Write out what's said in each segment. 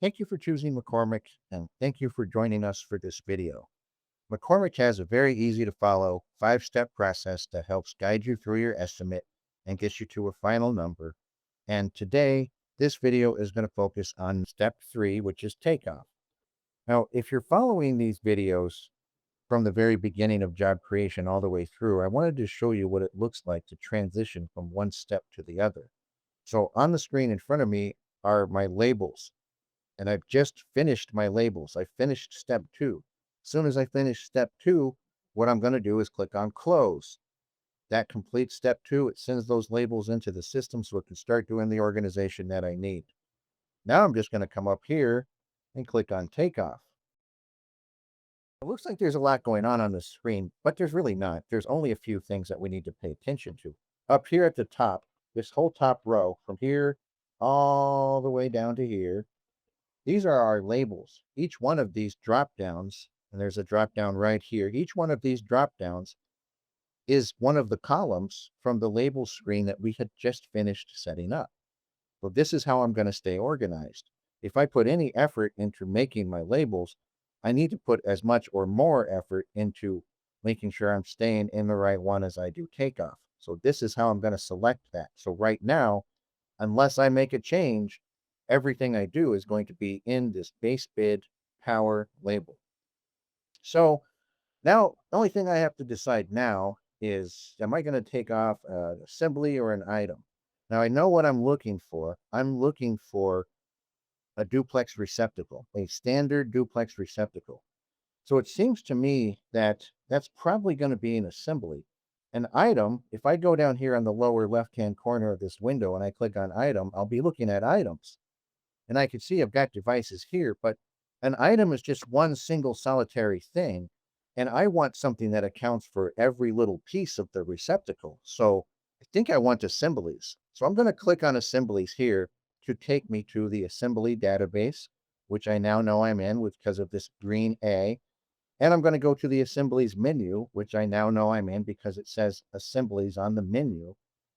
Thank you for choosing McCormick, and thank you for joining us for this video. McCormick has a very easy to follow 5-step process that helps guide you through your estimate and gets you to a final number. And today, this video is going to focus on step 3, which is takeoff. Now, if you're following these videos from the very beginning of job creation all the way through, I wanted to show you what it looks like to transition from one step to the other. So on the screen in front of me are my labels, and I've just finished my labels. I finished step 2. As soon as I finish step 2, what I'm going to do is click on close. That completes step 2. It sends those labels into the system so it can start doing the organization that I need. Now I'm just going to come up here and click on takeoff. It looks like there's a lot going on the screen, but there's really not. There's only a few things that we need to pay attention to. Up here at the top, this whole top row from here all the way down to here, these are our labels. Each one of these drop downs, and there's a drop down right here. Each one of these drop downs is one of the columns from the label screen that we had just finished setting up. So this is how I'm going to stay organized. If I put any effort into making my labels, I need to put as much or more effort into making sure I'm staying in the right one as I do takeoff. So this is how I'm going to select that. So right now, unless I make a change, everything I do is going to be in this base bid power label. So now the only thing I have to decide now is, am I going to take off an assembly or an item? Now I know what I'm looking for. I'm looking for a duplex receptacle, a standard duplex receptacle. So it seems to me that that's probably going to be an assembly. An item, if I go down here on the lower left-hand corner of this window and I click on item, I'll be looking at items. And I can see I've got devices here, but an item is just one single solitary thing. And I want something that accounts for every little piece of the receptacle. So I think I want assemblies. So I'm going to click on assemblies here to take me to the assembly database, which I now know I'm in because of this green A. And I'm going to go to the assemblies menu, which I now know I'm in because it says assemblies on the menu.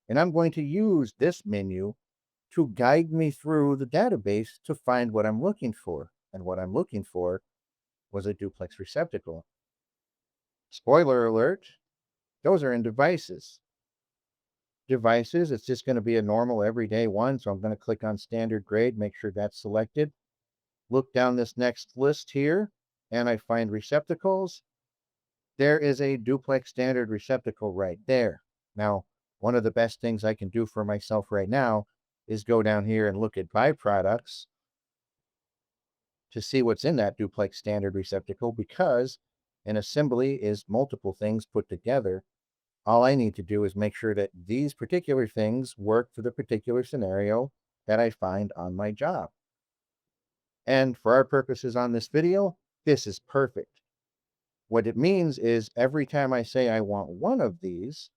And I'm going to use this menu to guide me through the database to find what I'm looking for. And what I'm looking for was a duplex receptacle. Spoiler alert, those are in devices. Devices, it's just going to be a normal everyday one. So I'm going to click on standard grade, make sure that's selected. Look down this next list here, and I find receptacles. There is a duplex standard receptacle right there. Now, one of the best things I can do for myself right now is go down here and look at byproducts to see what's in that duplex standard receptacle, because an assembly is multiple things put together. All I need to do is make sure that these particular things work for the particular scenario that I find on my job. And for our purposes on this video, this is perfect. What it means is every time I say I want one of these,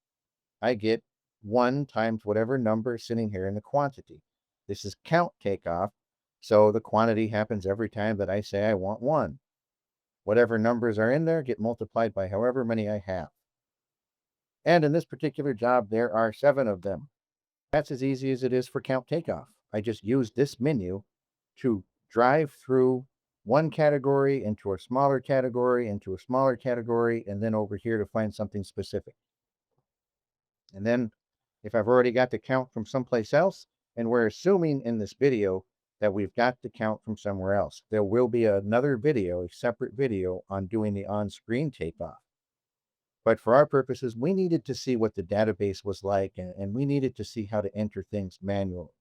I get 1 times whatever number sitting here in the quantity. This is count takeoff, so the quantity happens every time that I say I want 1. Whatever numbers are in there get multiplied by however many I have. And in this particular job, there are 7 of them. That's as easy as it is for count takeoff. I just use this menu to drive through one category into a smaller category, into a smaller category, and then over here to find something specific. And then if I've already got the count from someplace else, and we're assuming in this video that we've got the count from somewhere else, there will be another video, a separate video on doing the on-screen takeoff. But for our purposes, we needed to see what the database was like, and we needed to see how to enter things manually.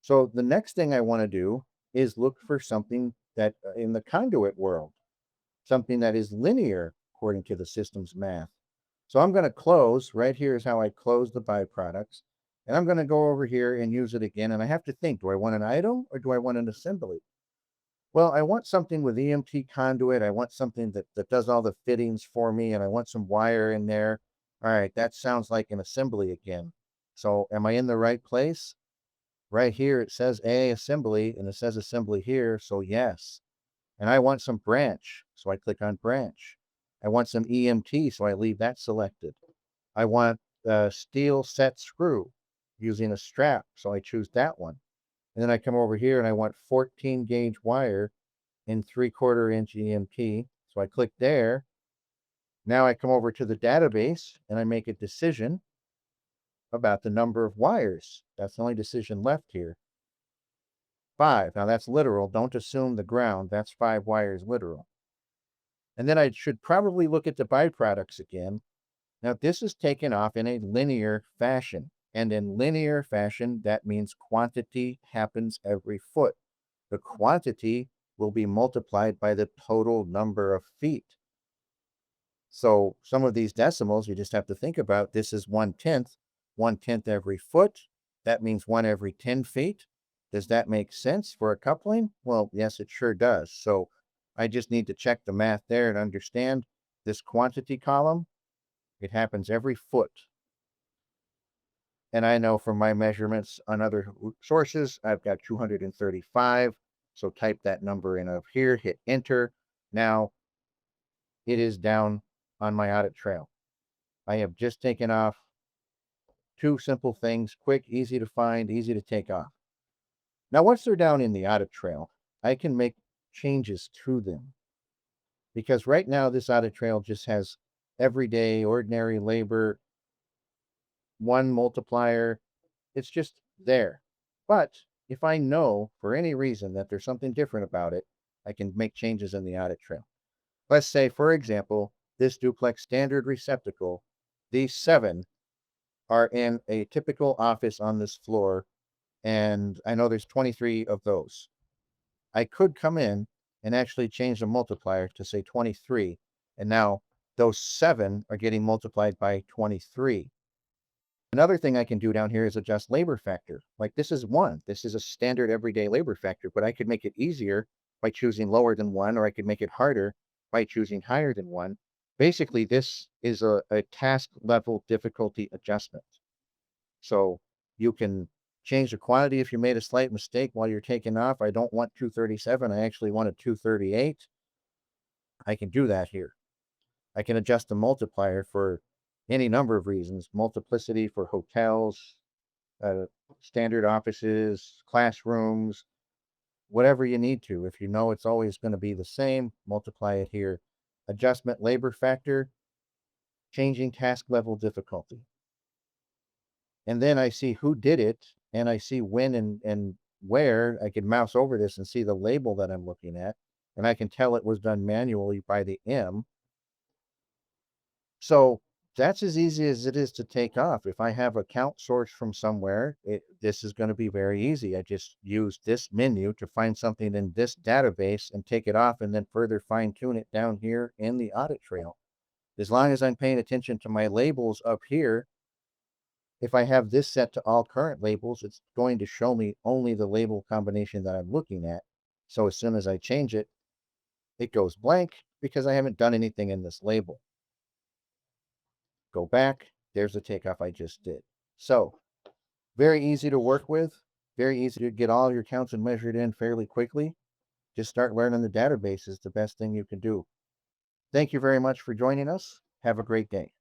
So the next thing I want to do is look for something that in the conduit world, something that is linear according to the system's math. So I'm going to close. Right here is how I close the byproducts. And I'm going to go over here and use it again. And I have to think, do I want an item or do I want an assembly? Well, I want something with EMT conduit. I want something that does all the fittings for me, and I want some wire in there. All right, that sounds like an assembly again. So am I in the right place? Right here, it says A assembly, and it says assembly here. So yes. And I want some branch. So I click on branch. I want some EMT, so I leave that selected. I want a steel set screw using a strap, so I choose that one. And then I come over here and I want 14 gauge wire in 3/4 inch EMT. So I click there. Now I come over to the database and I make a decision about the number of wires. That's the only decision left here. 5. Now that's literal. Don't assume the ground. That's 5 wires literal. And then I should probably look at the byproducts again. Now this is taken off in a linear fashion. And in linear fashion, that means quantity happens every foot. The quantity will be multiplied by the total number of feet. So some of these decimals, you just have to think about. This is 1/10 every foot. That means 1 every 10 feet. Does that make sense for a coupling? Well, yes, it sure does. So I just need to check the math there and understand this quantity column. It happens every foot. And I know from my measurements on other sources, I've got 235. So type that number in up here, hit enter. Now it is down on my audit trail. I have just taken off 2 simple things, quick, easy to find, easy to take off. Now, once they're down in the audit trail, I can make changes to them because right now this audit trail just has everyday, ordinary labor, 1 multiplier. It's just there. But if I know for any reason that there's something different about it, I can make changes in the audit trail. Let's say, for example, this duplex standard receptacle, these 7 are in a typical office on this floor, and I know there's 23 of those. I could come in and actually change the multiplier to say 23, and now those 7 are getting multiplied by 23. Another thing I can do down here is adjust labor factor. Like this is 1. This is a standard everyday labor factor, but I could make it easier by choosing lower than 1, or I could make it harder by choosing higher than 1. Basically, this is a task level difficulty adjustment. So you can change the quantity if you made a slight mistake while you're taking off. I don't want 237. I actually wanted 238. I can do that here. I can adjust the multiplier for any number of reasons. Multiplicity for hotels, standard offices, classrooms, whatever you need to. If you know it's always going to be the same, multiply it here. Adjustment labor factor, changing task level difficulty. And then I see who did it, and I see when and where. I can mouse over this and see the label that I'm looking at, and I can tell it was done manually by the M. So that's as easy as it is to take off. If I have a count source from somewhere, this is going to be very easy. I just use this menu to find something in this database and take it off, and then further fine tune it down here in the audit trail. As long as I'm paying attention to my labels up here, if I have this set to all current labels, it's going to show me only the label combination that I'm looking at. So as soon as I change it, it goes blank because I haven't done anything in this label. Go back, there's the takeoff I just did. So very easy to work with, very easy to get all your counts and measured in fairly quickly. Just start learning the database is the best thing you can do. Thank you very much for joining us. Have a great day.